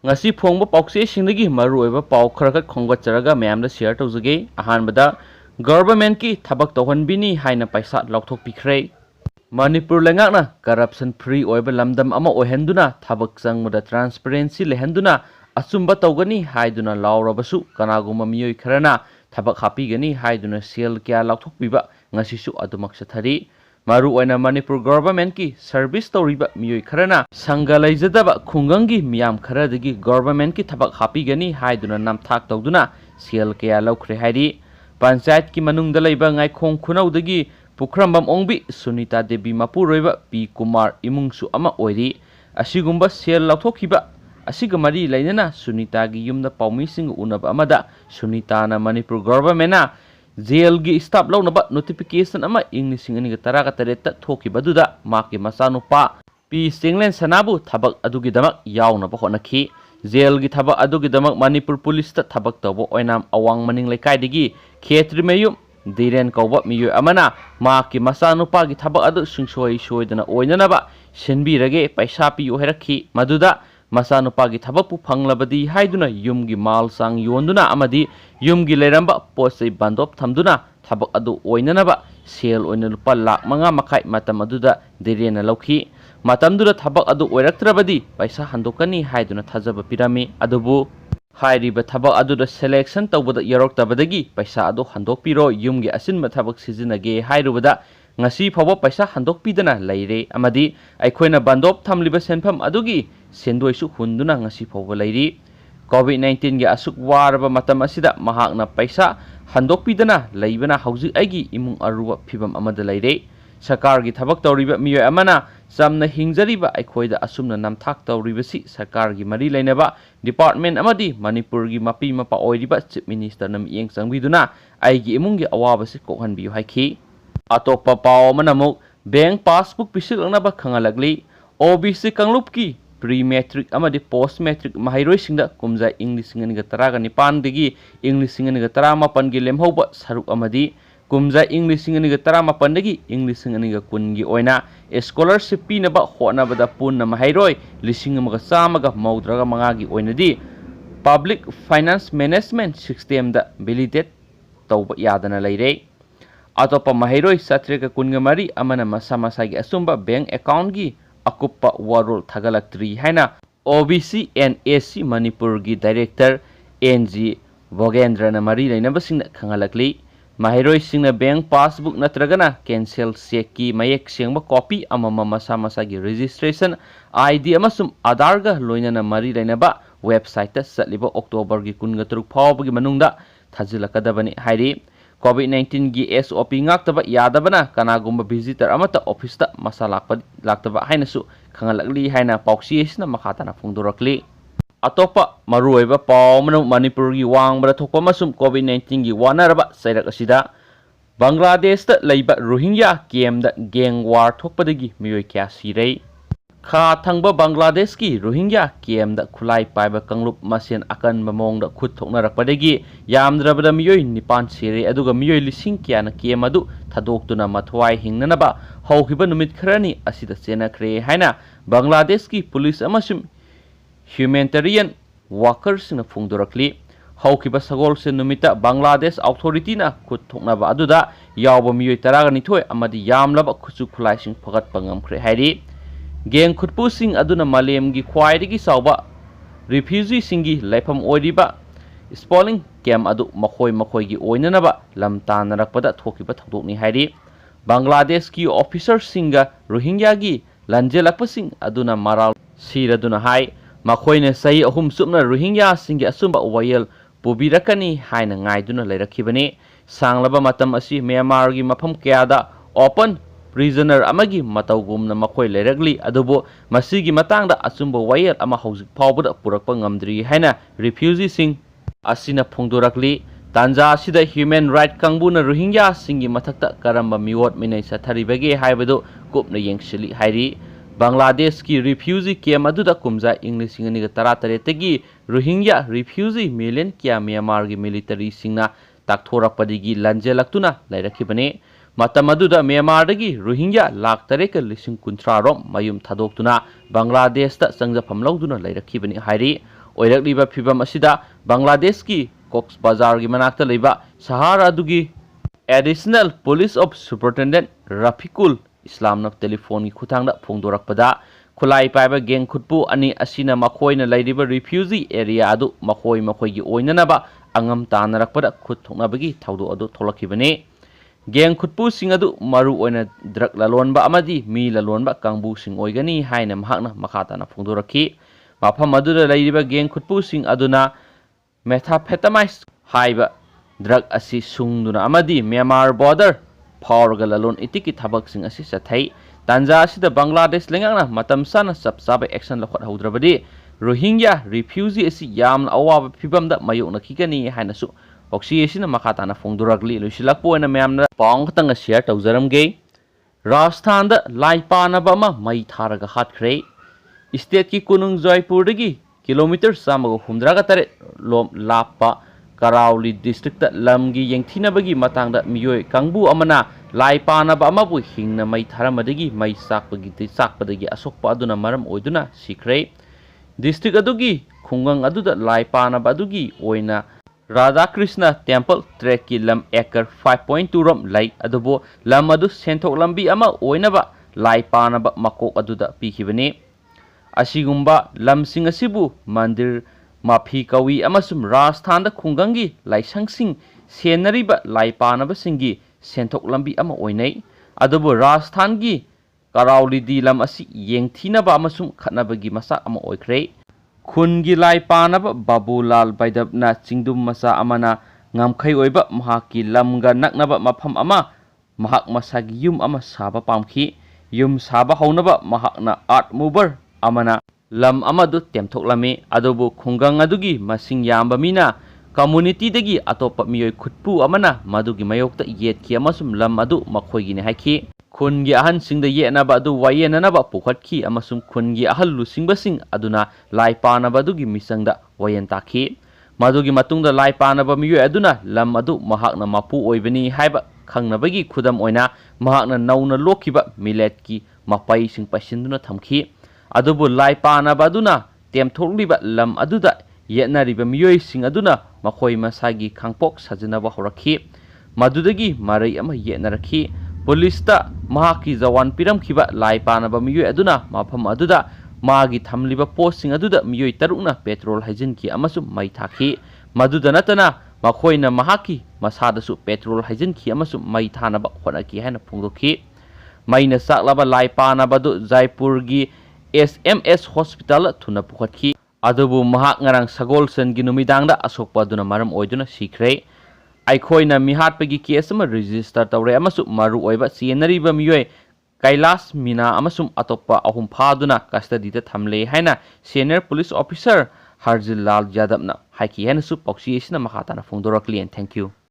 ngasi phongba paukse singdagi maru oiba pau kharakat khonggatjaraga mayamda share tawjage ahanbada government ki thabak tawhanbini haina paisa lauthokpikhre Manipur lengakna corruption free oiba lamdam ama ohenduna thabak changmuda transparency lehenduna achumba tawgani haiduna laurabasu kanaguma miyoi kharana thabak hapigani haiduna sel kya lauthokpiba ngasisu adumak sathari maru oina Manipur government ki service tawriba miyoi kharana sangha laijadaba khungangi miyam kharadagi government ki thabak hapigani haiduna namthak tawduna sel kya laukhre hairi panchayat ki manungda leiba ngaikhong khunaudagi Pukhrambam Ongbi Sunita Devi Mapuroiba P. Kumar Imungsu Ama Oiri Asigumba Sel Lauthokiba Asigamari Lainana Sunita gi Yumda Paumising Unaba Amada Sunita na Manipur government jail gi staff launaba notification ama Englishing ani tara katareta thokiba duda maki masanupa P. Singlen Sanabu Thabak adugi damak yaunaba honakhi jail gi thabak adugi damak Manipur police ta thabak tawbo oinam awang maning lekai digi khetri mayum Diren kauba miyo amana maki masanupa gi thabak adu sungsoi soidana oinanaba senbirage paisa piyo herakhi maduda masanupa gi thabakpu phanglabadi haiduna yumgi mal sang yonduna amadi yumgi leramba posei bandop thamduna thabak adu oinanaba sel oina lupa lakh manga makai matam aduda direna lauki matamdura thabak adu oiraktrabadi paisa handokani haiduna thajaba pirami adubu Hairiba thabak aduda selection tawbada yaroktabadagi paisa adu handokpiro yumgi asinba thabak sizinage hairubada ngasi phawa paisa handokpidana leire amadi aikhoina bandop thamliba senpham adugi sendoisu hunduna ngasi phawa leiri COVID-19 gi asuk waraba matam asida mahakna paisa handokpidana leibana hauji aigi imung aruwa phibam amada leire sarkar gi thabak tawriba miyo amana samna hingjariba aikhoida asumna namthak tawribasi sarkar gi mari leinaba department amadi Manipur gi mapi mapa oiriba chief minister nam yeng changbiduna aigi imungi awabasi kokhanbiyu haiki atopa paw manamuk bank passbook pisilnaba khangalagli OBC kanglupki pre-matric amadi post-matric mahairoi singda kumja English ngani taraga nipan degi English ngani tarama pangi lemhoba saruk amadi kumja English ngani tarama pandagi English ngani kungi oina scholarship pinaba honabada punna mahairoi lising amaga samaga maudraga mangagi oinadi public finance management system da validate tawba yadana leire atopa mahairoi satreka kunga mari amana masa masagi asumba bank account gi akupa warul thagalaktri haina OBC and AC Manipur gi director NG Bogendra na mari leinabasingna khangalakli Mahiroi singna bank passbook natragana cancel check ki mayek sengba copy amama masa masa gi registration ID amasum Aadhaar ga loinana mari lainaba website ta satliba October gi 13 phawbagi manungda thajilakadabani hairi COVID-19 gi SOP ngaktaba yadabana kanagumba visitor amata office ta masa laktaba hainasu khangalakli haina pauksiyesna makhatana phungdurakli Atopa maruiba paw manu Manipur gi wangbara thokpa masum COVID-19 gi wanaraba sairak asida Bangladesh ta leiba Rohingya kem da gang war thokpadagi miyoi kya sirei kha thangba Bangladesh ki Rohingya kem da khulai paiba kanglup masen akan mamong da khut thoknarakpadagi yamdrabada miyoi nipan sirei aduga miyoi lising kya na kem adu thadoktuna mathwai hingnanaba haukiba numit kharani asida chenakhre haina Bangladesh ki police amasum humanitarian workers na phungdurakli haukiba sagol se numita Bangladesh authority na khut thoknaba aduda yawba miyoi taraga nithoi amadi yamlaba khuchu khulai sing phagat pangamkhre hairi geng khutpu sing aduna malem gi khwaidigi sawba refugee singi laifam oiriba spawning camp adu makhoi gi oinanaba lamtan narakpada thokiba thodokni hairi Bangladesh ki officer singa Rohingya gi lanjelakpasing aduna maral siraduna hai Makhoina sahi ahum sumna Rohingya singi asumba wayel pubirakani haina ngaiduna leirakhibani sanglaba matam asi Myanmar gi mafam kayada open prisoner amagi matawgumna makhoi leiragli adubo masigi matangda asumba wayel ama hauzik phawbada purakpa ngamdri haina refugee sing asina phungdurakli tanja asida human right kangbuna Rohingya singi mathakta karamba miwot minai satharibage haibadu kupna yengsili hairi Bangladesh ki refugee camp aduda kumja English ngani tara taretagi Rohingya refugee million kya Myanmar gi military singna takthorappadigi lanjelaktuna lairakhibane matam aduda Myanmar dagi Rohingya lakh tareka lising kunthra rom mayum thadoktuna Bangladesh ta sangjafam lauduna lairakhibani hairi oirakliba phibam asida Bangladesh ki Cox's Bazar gi manakta leiba Sahara adugi Additional Police of Superintendent Rafiqul Islamna telephone gi khutangda phongdorakpada khulai paiba geng khutpu ani asina makhoina leidiba refugee area adu makhoi gi oinanaba angam tanarakpada khut thongnabagi thaudu adu tholakibane geng khutpu sing adu maru oina drug lalonba amadi mi lalonba kangbu sing oigani haina mahakna makhatana phongdorakhi mafam aduda leidiba geng khutpu sing aduna methamphetamine haiba drug asi sungduna amadi Myanmar border phawrga lalon itiki thabak sing asi sathai tanja asida Bangladesh lengakna matam sana sabsabe action lakhot haudrabadi Rohingya refugee asi yamna awaba phibamda mayokna khikani haina su oxi asina makhatana phongduragli lusilakpo na myamna pang tanga share tawjaramge Rajasthan da laipanaba ma mai tharaga hatkhre state ki kunung Jaipur dagi kilometer samago humdraga tare lom lapa Karauli district da lamgi yengthinabagi matangda miyoi kangbu amana laipanaba amabu hingna mai tharamadagi mai sakpadagi asokpa aduna maram oiduna sikre district adugi khungang aduda laipanaba adugi oina Radha Krishna Temple trek ki lam acre 5.2 rom lai adubo lam adu senthok lambi ama oinaba laipanaba makok aduda pikibane asigumba lamsing asibu mandir mafi kawi amasum Rajasthan da khungangi laisangsing senariba laipanaba singi senthok lambi ama oinai adubo Rajasthan gi Karauli di lam asi yengthinaba amasum khatnabagi masa ama oikre khungi laipanaba Babulal Baidabna chingdum masa amana ngamkhai oiba mahaki lamga naknaba mafam ama mahak masagi yum ama saba pamkhi yum saba haunaba mahakna art mover amana lam amadu temthoklami adobu khungang adugi masing yamba mina community dagi atopa miyoi khutpu amana madugi mayokta yetki amasum lam adu makhoigi ne haiki khungi ahan singda yenaba adu wayenanaba pukhatki amasum khungi ahal lusingbasing aduna laipanaba adugi misangda wayen takhi madugi matungda laipanaba miyoi aduna lam adu mahakna mapu oibani haiba khangnabagi khudam oina mahakna nauna lokhiba milletki mapai sing pasinduna thamki adubu laipanaba aduna temthokliba lam aduda yetnariba miyoi sing aduna makhoi masagi khangpok sajinaba horakhi madudagi marai ama yetnarakhi police ta mahaki jawan piramkhiba laipanaba miyoi aduna mafam aduda magi thamliba post sing aduda miyoi tarukna petrol hajinki amasum mai thakhi maduda natana makhoina mahaki masadasu petrol hajinki amasum mai thanaba khonaki haina phungdokhi maina saklaba laipanaba du Jaipur gi SMS hospital thuna pukhatki adubu mahak ngarang sagol sen gi numidangda asokpa aduna maram oiduna sikre aikhoina mihatpagi case ama register tawre amasu maru oiba senariba miyoi Kailas Mina amasum atopa ahum phaduna custody da thamle haina senior police officer Harjil Lal Yadavna haiki haina su poxi esina makhatana phongdorakli and thank you